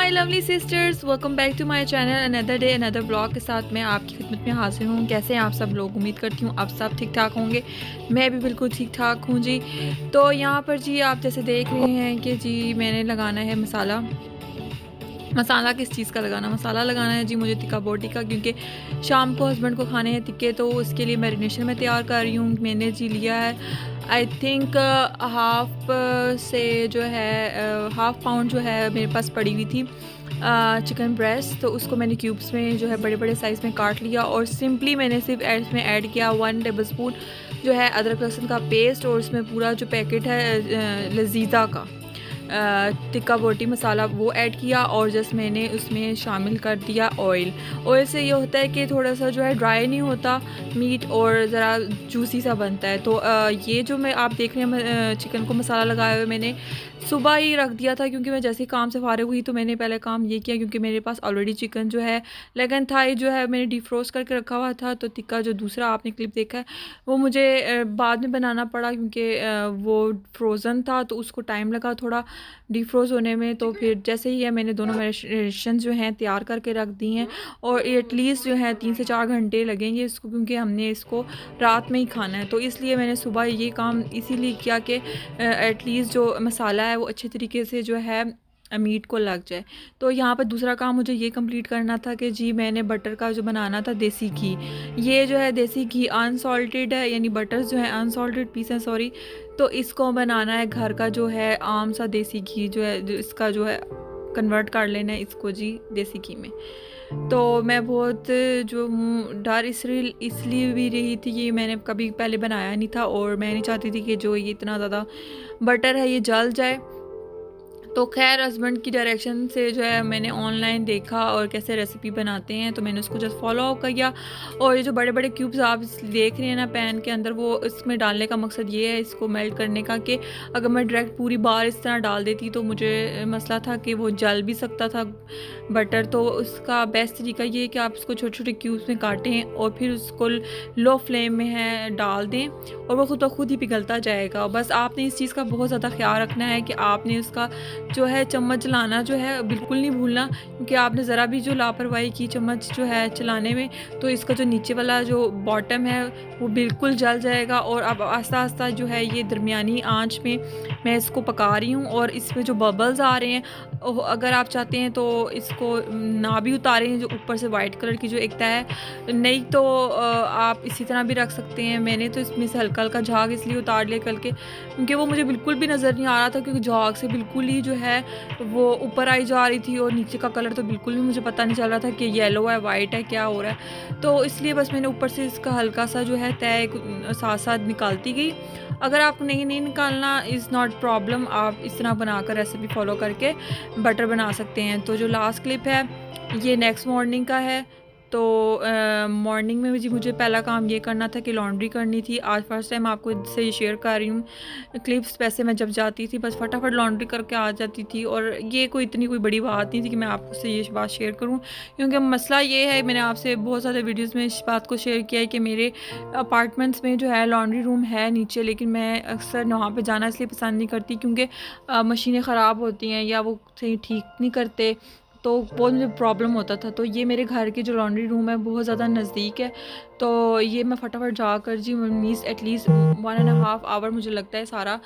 My lovely sisters, welcome back to my channel. Another day another blog के साथ मैं आपकी खिदमत में हाजिर हूँ। कैसे हैं आप सब लोग? उम्मीद करती हूँ आप सब ठीक ठाक होंगे। मैं भी बिल्कुल ठीक ठाक हूँ जी। तो यहाँ पर जी आप जैसे देख रहे हैं कि जी मैंने लगाना है मसाला। मसाला किस चीज़ का लगाना? मसाला लगाना है जी मुझे तिक्का बोटी का, क्योंकि शाम को हस्बैंड को खाने हैं तिक्के, तो उसके लिए मैरिनेशन में तैयार कर रही हूँ। मैंने जी लिया है आई थिंक हाफ से जो है हाफ पाउंड जो है मेरे पास पड़ी हुई थी चिकन ब्रेस्ट, तो उसको मैंने क्यूब्स में जो है बड़े बड़े साइज़ में काट लिया और सिंपली मैंने सिर्फ इसमें ऐड किया 1 टेबलस्पून जो है अदरक लहसुन का पेस्ट, और उसमें पूरा जो पैकेट है लजीज़ा का टिक्का बोटी मसाला वो ऐड किया, और जस्ट मैंने उसमें शामिल कर दिया ऑयल। ऑयल से ये होता है कि थोड़ा सा जो है ड्राई नहीं होता मीट और ज़रा जूसी सा बनता है। तो ये जो मैं आप देख रहे हैं चिकन को मसाला लगाए हुए मैंने सुबह ही रख दिया था, क्योंकि मैं जैसे ही काम से फारिग हुई तो मैंने पहले काम ये किया, क्योंकि मेरे पास ऑलरेडी चिकन जो है लेगन थाई जो है मैंने डिफ्रोस्ट करके रखा हुआ था। तो टिक्का जो दूसरा आपने क्लिप देखा है वो मुझे बाद में बनाना पड़ा, क्योंकि वो फ्रोज़न था तो उसको टाइम लगा थोड़ा डिफ्रोज़ होने में। तो फिर जैसे ही है मैंने दोनों मैरिनेशन जो हैं तैयार करके रख दी हैं, और एटलीस्ट जो है 3 से 4 घंटे लगेंगे इसको, क्योंकि हमने इसको रात में ही खाना है। तो इसलिए मैंने सुबह ये काम इसीलिए किया कि एटलीस्ट जो मसाला है वो अच्छे तरीके से जो है मीट को लग जाए। तो यहाँ पर दूसरा काम मुझे ये कंप्लीट करना था कि जी मैंने बटर का जो बनाना था देसी घी, ये जो है देसी घी अनसॉल्टेड है, यानी बटर जो है अनसॉल्टेड पीस है सॉरी। तो इसको बनाना है घर का जो है आम सा देसी घी जो है, इसका जो है कन्वर्ट कर लेना है इसको जी देसी घी में। तो मैं बहुत जो हूँ डर इसलिए भी रही थी कि मैंने कभी पहले बनाया नहीं था, और मैं नहीं चाहती थी कि जो ये इतना ज़्यादा बटर है ये जल जाए। तो खैर हस्बैंड की डायरेक्शन से जो है मैंने ऑनलाइन देखा और कैसे रेसिपी बनाते हैं, तो मैंने उसको जस्ट फॉलो किया। और ये जो बड़े बड़े क्यूब्स आप देख रहे हैं ना पैन के अंदर, वो इसमें डालने का मकसद ये है इसको मेल्ट करने का, कि अगर मैं डायरेक्ट पूरी बार इस तरह डाल देती तो मुझे मसला था कि वो जल भी सकता था बटर। तो उसका बेस्ट तरीका ये है कि आप इसको छोटे छोटे क्यूब्स में काटें और फिर उसको लो फ्लेम में है डाल दें, और वो खुद ब खुद ही पिघलता जाएगा। बस आपने इस चीज़ का बहुत ज़्यादा ख्याल रखना है कि आपने उसका जो है चम्मच चलाना जो है बिल्कुल नहीं भूलना, क्योंकि आपने ज़रा भी जो लापरवाही की चम्मच जो है चलाने में, तो इसका जो नीचे वाला जो बॉटम है वो बिल्कुल जल जाएगा। और अब आस्ता आस्ता जो है ये दरमियानी आंच में मैं इसको पका रही हूँ, और इसमें जो बबल्स आ रहे हैं अगर आप चाहते हैं तो इसको ना भी उतारें, जो ऊपर से वाइट कलर की जो एक तय है, नहीं तो आप इसी तरह भी रख सकते हैं। मैंने तो इसमें से हल्का हल्का झाग इसलिए उतार लिया कल के, क्योंकि वो मुझे बिल्कुल भी नज़र नहीं आ रहा था, क्योंकि झाग से बिल्कुल ही जो है वो ऊपर आई जा रही थी, और नीचे का कलर तो बिल्कुल भी मुझे पता नहीं चल रहा था कि येलो है वाइट है क्या हो रहा है। तो इसलिए बस मैंने ऊपर से इसका हल्का सा जो है तय साथ साथ निकालती गई। अगर आपको नहीं निकालना इज़ नॉट प्रॉब्लम, आप इस तरह बनाकर रेसिपी फॉलो करके बटर बना सकते हैं। तो जो लास्ट क्लिप है ये नेक्स्ट मॉर्निंग का है। तो मॉर्निंग में जी मुझे पहला काम ये करना था कि लॉन्ड्री करनी थी। आज फर्स्ट टाइम आपको इससे ये शेयर कर रही हूँ क्लिप्स। वैसे मैं जब जाती थी बस फटाफट लॉन्ड्री करके आ जाती थी, और ये कोई इतनी कोई बड़ी बात नहीं थी कि मैं आपसे ये बात शेयर करूँ, क्योंकि मसला ये है, मैंने आपसे बहुत सारे वीडियोज़ में इस बात को शेयर किया है कि मेरे अपार्टमेंट्स में जो है लॉन्ड्री रूम है नीचे, लेकिन मैं अक्सर वहाँ पर जाना इसलिए पसंद नहीं करती क्योंकि मशीनें ख़राब होती हैं या वो सही ठीक नहीं करते, तो बहुत मुझे प्रॉब्लम होता था। तो ये मेरे घर की जो लॉन्ड्री रूम है बहुत ज़्यादा नज़दीक है, तो ये मैं फटाफट जाकर जी मीन्स एटलीस्ट 1.5 आवर मुझे लगता है सारा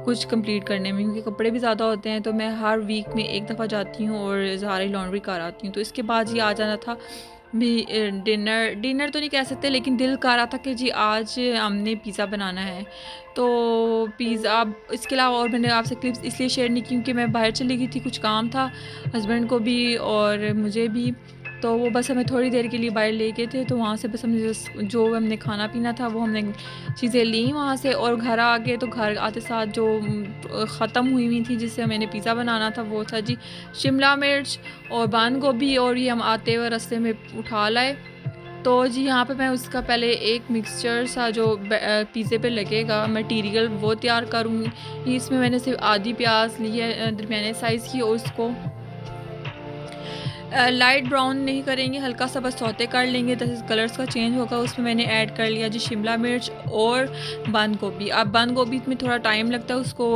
कुछ कंप्लीट करने में, क्योंकि कपड़े भी ज़्यादा होते हैं। तो मैं हर वीक में एक दफ़ा जाती हूँ और सारी लॉन्ड्री कर आती हूँ। तो इसके बाद ये आ जाना था भी डिनर तो नहीं कह सकते, लेकिन दिल कर रहा था कि जी आज हमने पिज़्ज़ा बनाना है। तो पिज़्ज़ा इसके अलावा और मैंने आपसे क्लिप्स इसलिए शेयर नहीं की क्योंकि मैं बाहर चली गई थी, कुछ काम था हस्बैंड को भी और मुझे भी। तो वो बस हमें थोड़ी देर के लिए बाहर ले गए थे, तो वहाँ से बस हमने जो हमने खाना पीना था वो हमने चीज़ें ली वहाँ से, और घर आ गए। तो घर आते साथ जो ख़त्म हुई थी जिससे मैंने पिज़्ज़ा बनाना था वो था जी शिमला मिर्च और बंद गोभी, और ये हम आते हुए रास्ते में उठा लाए। तो जी यहाँ पे मैं उसका पहले एक मिक्सचर सा जो पिज़्ज़े पे लगेगा मटेरियल वो तैयार करूँगी। इसमें मैंने सिर्फ आधी प्याज ली है दरमियाने साइज़ की, और उसको लाइट ब्राउन नहीं करेंगे, हल्का सा बस सौते कर लेंगे, जैसे कलर्स का चेंज होगा। उसमें मैंने ऐड कर लिया जी शिमला मिर्च और बंद गोभी। अब बंद गोभी में थोड़ा टाइम लगता है उसको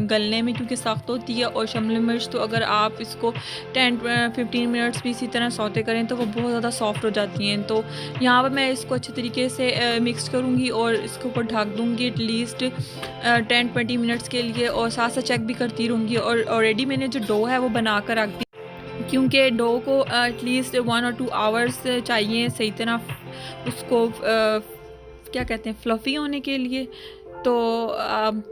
गलने में, क्योंकि सख्त होती है, और शिमला मिर्च तो अगर आप इसको 10-15 मिनट्स भी इसी तरह सौते करें तो वो बहुत ज़्यादा सॉफ्ट हो जाती हैं। तो यहाँ पर मैं इसको अच्छे तरीके से मिक्स करूँगी और इसके ऊपर ढक दूँगी एटलीस्ट 10-20 मिनट्स के लिए, और साथ साथ चेक भी करती रहूँगी। और ऑलरेडी मैंने जो डो है वो बना कर रख दी, क्योंकि डो को एटलीस्ट 1 और 2 आवर्स चाहिए सही तरह उसको क्या कहते हैं फ्लफ़ी होने के लिए। तो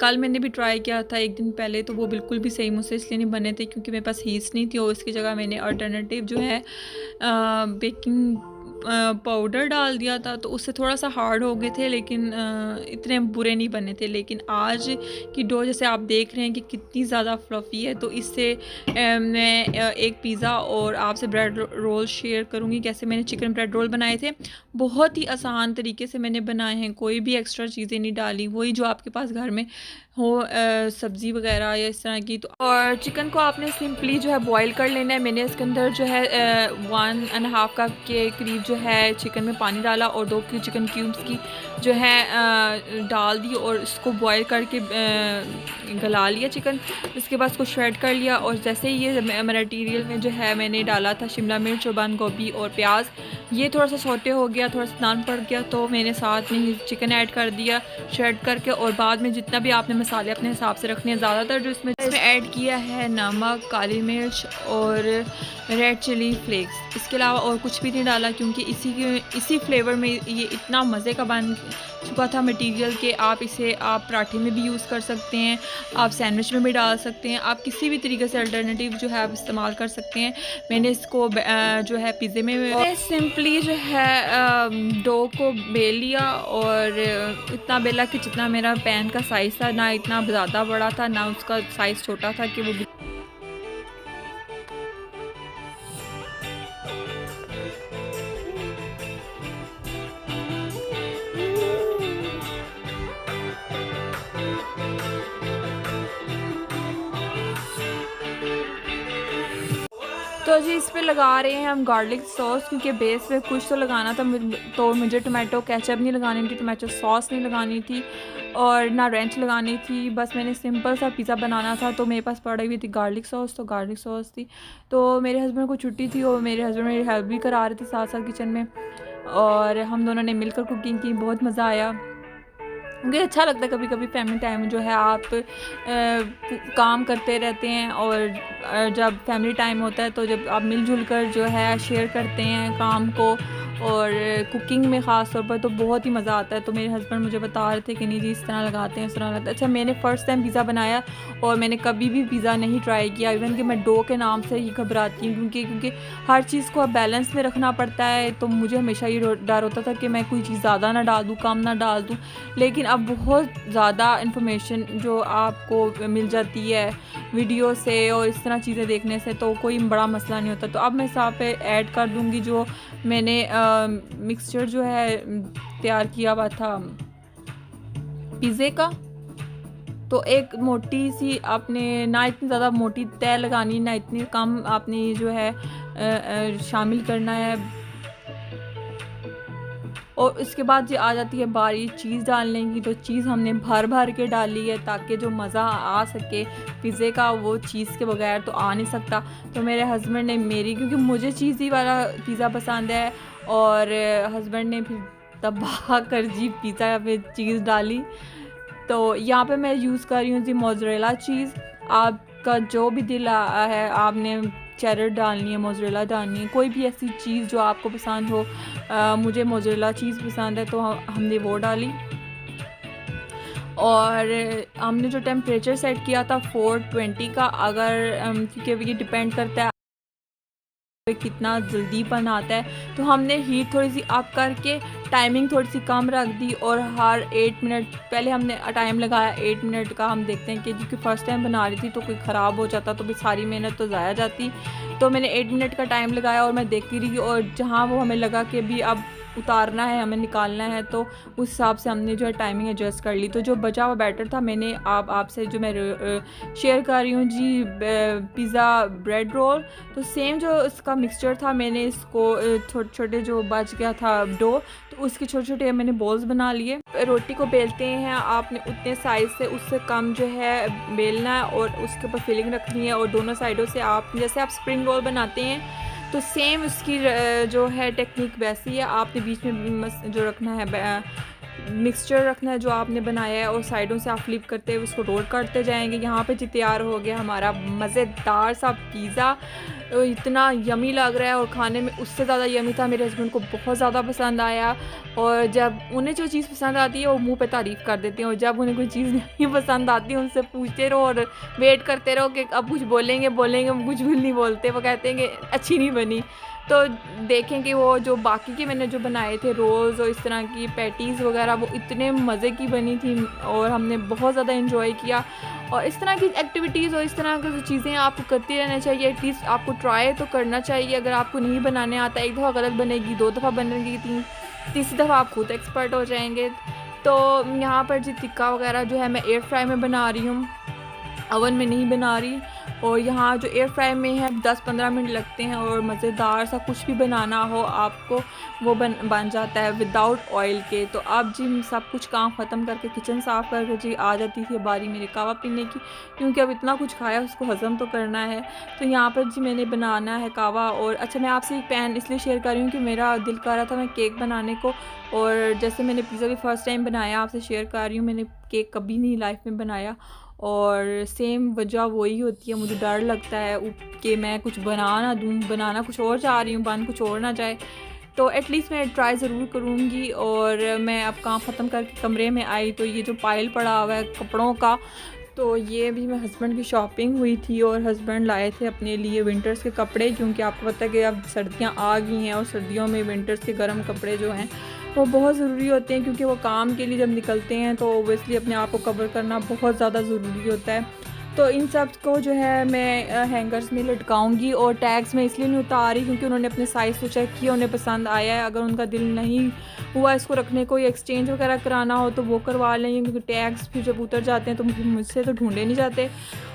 कल मैंने भी ट्राई किया था 1 दिन पहले, तो वो बिल्कुल भी सही मुझसे इसलिए नहीं बने थे क्योंकि मेरे पास हीट्स नहीं थी, और इसकी जगह मैंने अल्टरनेटिव जो है बेकिंग पाउडर डाल दिया था, तो उससे थोड़ा सा हार्ड हो गए थे, लेकिन इतने बुरे नहीं बने थे। लेकिन आज की डो जैसे आप देख रहे हैं कि कितनी ज़्यादा फ्लफ़ी है, तो इससे मैं एक पिज़्ज़ा और आपसे ब्रेड रोल शेयर करूँगी कैसे मैंने चिकन ब्रेड रोल बनाए थे। बहुत ही आसान तरीके से मैंने बनाए हैं, कोई भी एक्स्ट्रा चीज़ें नहीं डाली, वही जो आपके पास घर में हो सब्ज़ी वगैरह या इस तरह की। तो और चिकन को आपने सिंपली जो है बॉईल कर लेना है। मैंने इसके अंदर जो है 1.5 कप के करीब जो है चिकन में पानी डाला और 2 की चिकन क्यूब्स की जो है डाल दी, और इसको बॉईल करके गला लिया चिकन। इसके बाद इसको श्रेड कर लिया, और जैसे ही ये मटेरियल में जो है मैंने डाला था शिमला मिर्च और बंद गोभी और प्याज, ये थोड़ा सा सौटे हो गया, थोड़ा सा नान पड़ गया, तो मैंने साथ में ही चिकन ऐड कर दिया श्रेड करके। और बाद में जितना भी आपने मसाले अपने हिसाब से रखने हैं, ज़्यादातर जो इसमें ऐड किया है नमक, काली मिर्च और रेड चिली फ्लेक्स। इसके अलावा और कुछ भी नहीं डाला, क्योंकि इसी फ्लेवर में ये इतना मज़े का बन चुका था मटेरियल कि आप इसे पराठे में भी यूज़ कर सकते हैं, आप सैंडविच में भी डाल सकते हैं, आप किसी भी तरीके से अल्टरनेटिव जो है आप इस्तेमाल कर सकते हैं। मैंने इसको जो है पिज़्ज़े में सिंपली जो है डो को बेल लिया, और इतना बेला कि जितना मेरा पैन का साइज़ था, ना इतना ज़्यादा बड़ा था ना उसका साइज़ छोटा था कि वो तो जी इस पे लगा रहे हैं हम गार्लिक सॉस, क्योंकि बेस पे कुछ तो लगाना था। तो मुझे टोमेटो केचप नहीं लगानी थी, टोमेटो सॉस नहीं लगानी थी, और ना रेंच लगानी थी। बस मैंने सिंपल सा पिज़्ज़ा बनाना था, तो मेरे पास पड़ी हुई थी गार्लिक सॉस, तो गार्लिक सॉस थी। तो मेरे हस्बैंड को छुट्टी थी और मेरे हस्बैंड मेरी हेल्प भी करा रहे थे साथ साथ किचन में, और हम दोनों ने मिलकर कुकिंग की। बहुत मज़ा आया। मुझे अच्छा लगता है कभी कभी फैमिली टाइम जो है आप काम करते रहते हैं, और जब फैमिली टाइम होता है तो जब आप मिलजुल कर जो है शेयर करते हैं काम को, और कुकिंग में ख़ास तौर पर तो बहुत ही मज़ा आता है। तो मेरे हस्बैंड मुझे बता रहे थे कि नहीं जी इस तरह लगाते हैं, इस तरह लगाते हैं। अच्छा, मैंने फ़र्स्ट टाइम पिज़्ज़ा बनाया और मैंने कभी भी पिज़्ज़ा नहीं ट्राई किया, इवन कि मैं डो के नाम से ही घबराती हूँ, क्योंकि हर चीज़ को बैलेंस में रखना पड़ता है। तो मुझे हमेशा ये डर होता था कि मैं कोई चीज़ ज़्यादा ना डाल दूँ, कम ना डाल दूँ। लेकिन अब बहुत ज़्यादा इन्फॉर्मेशन जो आपको मिल जाती है वीडियो से और इस तरह चीज़ें देखने से, तो कोई बड़ा मसला नहीं होता। तो अब मैं यहाँ पे ऐड कर दूँगी जो मैंने मिक्सचर जो है तैयार किया हुआ था पिज़्ज़े का। तो एक मोटी सी आपने ना इतनी ज़्यादा मोटी तय लगानी, ना इतनी कम आपने जो है शामिल करना है। और इसके बाद ये आ जाती है बारी चीज़ डालने की। तो चीज़ हमने भर भर के डाली है ताकि जो मज़ा आ सके पिज़्ज़े का, वो चीज़ के बगैर तो आ नहीं सकता। तो मेरे हस्बैंड ने क्योंकि मुझे चीज़ी वाला पिज़्ज़ा पसंद है, और हस्बैंड ने फिर तबाह कर जी पिज़्ज़ा पे चीज़ डाली। तो यहाँ पे मैं यूज़ कर रही हूँ जी मोज़रेला चीज़। आपका जो भी दिल है, आपने चेडर डालनी है, मोज़रेला डालनी है, कोई भी ऐसी चीज़ जो आपको पसंद हो। मुझे मोज़रेला चीज़ पसंद है तो हमने वो डाली। और हमने जो टेम्परेचर सेट किया था 420 का, अगर क्योंकि ये डिपेंड करता है कितना जल्दी बनाता है, तो हमने हीट थोड़ी सी अप करके टाइमिंग थोड़ी सी कम रख दी। और हर 8 मिनट पहले हमने टाइम लगाया 8 मिनट का। हम देखते हैं कि क्योंकि फ़र्स्ट टाइम बना रही थी तो कोई ख़राब हो जाता तो भी सारी मेहनत तो ज़ाया जाती। तो मैंने 8 मिनट का टाइम लगाया और मैं देखती रही, और जहाँ वो हमें लगा कि अभी अब उतारना है, हमें निकालना है, तो उस हिसाब से हमने जो है टाइमिंग एडजस्ट कर ली। तो जो बचा हुआ बैटर था मैंने आपसे जो मैं शेयर कर रही हूँ जी, पिज़्ज़ा ब्रेड रोल। तो सेम जो इसका मिक्सचर था मैंने इसको छोटे छोटे जो बच गया था डो, तो उसके छोटे छोटे मैंने बॉल्स बना लिए। रोटी को बेलते हैं आपने उतने साइज़ से, उससे कम जो है बेलना है और उसके ऊपर फिलिंग रखनी है, और दोनों साइडों से आप जैसे आप स्प्रिंग रोल बनाते हैं तो सेम उसकी जो है टेक्निक वैसी है। आपने बीच में जो रखना है मिक्सचर रखना है जो आपने बनाया है, और साइडों से आप फ्लिप करते हुए उसको रोल करते जाएंगे। यहाँ पे जी तैयार हो गया हमारा मज़ेदार सा पिज़्ज़ा। इतना यमी लग रहा है और खाने में उससे ज़्यादा यमी था। मेरे हस्बैंड को बहुत ज़्यादा पसंद आया, और जब उन्हें जो चीज़ पसंद आती है वो मुंह पे तारीफ़ कर देते हैं, और जब उन्हें कोई चीज़ नहीं पसंद आती उनसे पूछते रहो और वेट करते रहो कि अब कुछ बोलेंगे वो कुछ भी नहीं बोलते, वो कहते हैं कि अच्छी नहीं बनी। तो देखें कि वो जो बाकी के मैंने जो बनाए थे रोल्स और इस तरह की पैटीज़ वगैरह, वो इतने मज़े की बनी थी और हमने बहुत ज़्यादा एंजॉय किया। और इस तरह की एक्टिविटीज़ और इस तरह की जो चीज़ें आपको करती रहना चाहिए, एटलीस्ट आपको ट्राई तो करना चाहिए। अगर आपको नहीं बनाने आता, एक दफ़ा गलत बनेगी, 2 दफ़ा बनेगी, तीसरी दफ़ा आप खुद एक्सपर्ट हो जाएंगे। तो यहाँ पर जो टिक्का वगैरह जो है मैं एयर फ्राई में बना रही हूँ, ओवन में नहीं बना रही। और यहाँ जो एयर फ्राई में है 10-15 मिनट लगते हैं, और मज़ेदार सा कुछ भी बनाना हो आपको वो बन जाता है विदाउट ऑयल के। तो अब जी सब कुछ काम ख़त्म करके किचन साफ़ करके जी आ जाती थी बारी मेरे कहवा पीने की, क्योंकि अब इतना कुछ खाया उसको हज़म तो करना है। तो यहाँ पर जी मैंने बनाना है कहवा। और अच्छा, मैं आपसे एक पैन इसलिए शेयर कर रही हूँ कि मेरा दिल कर रहा था मैं केक बनाने को, और जैसे मैंने पिज़्ज़ा भी फ़र्स्ट टाइम बनाया, आपसे शेयर कर रही हूँ, मैंने केक कभी नहीं लाइफ में बनाया। और सेम वजह वही होती है, मुझे डर लगता है कि मैं कुछ बना ना दूँ, बनाना कुछ और चाह रही हूँ, बन कुछ और ना जाए। तो एटलीस्ट मैं ट्राई ज़रूर करूँगी। और मैं अब काम ख़त्म करके कमरे में आई तो ये जो पाइल पड़ा हुआ है कपड़ों का, तो ये भी मेरे हस्बैंड की शॉपिंग हुई थी, और हस्बैंड लाए थे अपने लिए विंटर्स के कपड़े, क्योंकि आपको पता है कि अब सर्दियाँ आ गई हैं और सर्दियों में विंटर्स के गर्म कपड़े जो हैं वो बहुत ज़रूरी होते हैं, क्योंकि वो काम के लिए जब निकलते हैं तो ओबियसली अपने आप को कवर करना बहुत ज़्यादा ज़रूरी होता है। तो इन सब को जो है मैं हैंगर्स में लटकाऊंगी, और टैग्स में इसलिए नहीं उतार रही क्योंकि उन्होंने अपने साइज़ को चेक किया, उन्हें पसंद आया है। अगर उनका दिल नहीं हुआ इसको रखने को या एक्सचेंज वगैरह कराना हो तो वो करवा लेंगे, क्योंकि टैग्स फिर जब उतर जाते हैं तो मुझसे तो ढूंढे नहीं जाते।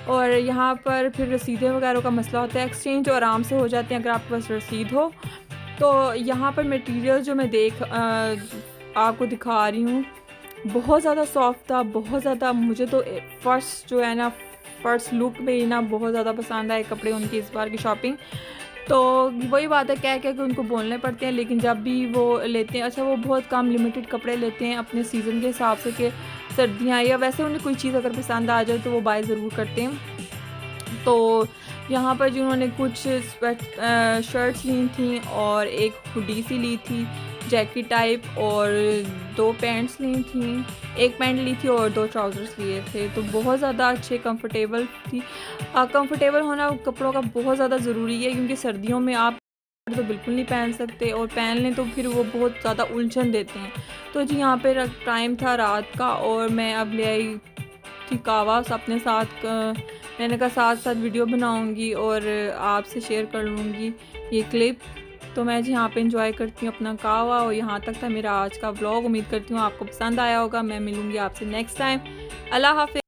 और यहाँ पर फिर रसीदें वगैरह का मसला होता है, एक्सचेंज आराम से हो जाते हैं अगर आपके पास रसीद हो। तो यहाँ पर मटेरियल जो मैं आपको दिखा रही हूँ बहुत ज़्यादा सॉफ्ट था, बहुत ज़्यादा। मुझे तो फर्स्ट जो है ना, फर्स्ट लुक में ही ना बहुत ज़्यादा पसंद आए कपड़े उनकी इस बार की शॉपिंग। तो वही बात है, क्या क्या कि उनको बोलने पड़ते हैं, लेकिन जब भी वो लेते हैं, अच्छा वो बहुत कम लिमिटेड कपड़े लेते हैं अपने सीज़न के हिसाब से, कि सर्दियाँ या वैसे उन्हें कोई चीज़ अगर पसंद आ जाए तो वो बाय ज़रूर करते हैं। तो यहाँ पर जिन्होंने कुछ शर्ट्स ली थी और एक हुडी सी ली थी जैकेट टाइप, और 2 पैंट्स ली थी, एक पैंट ली थी और 2 ट्राउज़र्स लिए थे। तो बहुत ज़्यादा अच्छे कंफर्टेबल थी। कंफर्टेबल होना कपड़ों का बहुत ज़्यादा ज़रूरी है, क्योंकि सर्दियों में आप तो बिल्कुल नहीं पहन सकते, और पहन लें तो फिर वो बहुत ज़्यादा उलझन देते हैं। तो जी यहाँ पे टाइम था रात का, और मैं अब ले आई थी कहवा अपने साथ। मैंने कहा साथ साथ वीडियो बनाऊंगी और आपसे शेयर कर लूँगी ये क्लिप। तो मैं जी यहाँ पे एंजॉय करती हूँ अपना कहवा, और यहाँ तक था मेरा आज का व्लॉग। उम्मीद करती हूँ आपको पसंद आया होगा। मैं मिलूँगी आपसे नेक्स्ट टाइम। अल्लाह हाफ़िज़।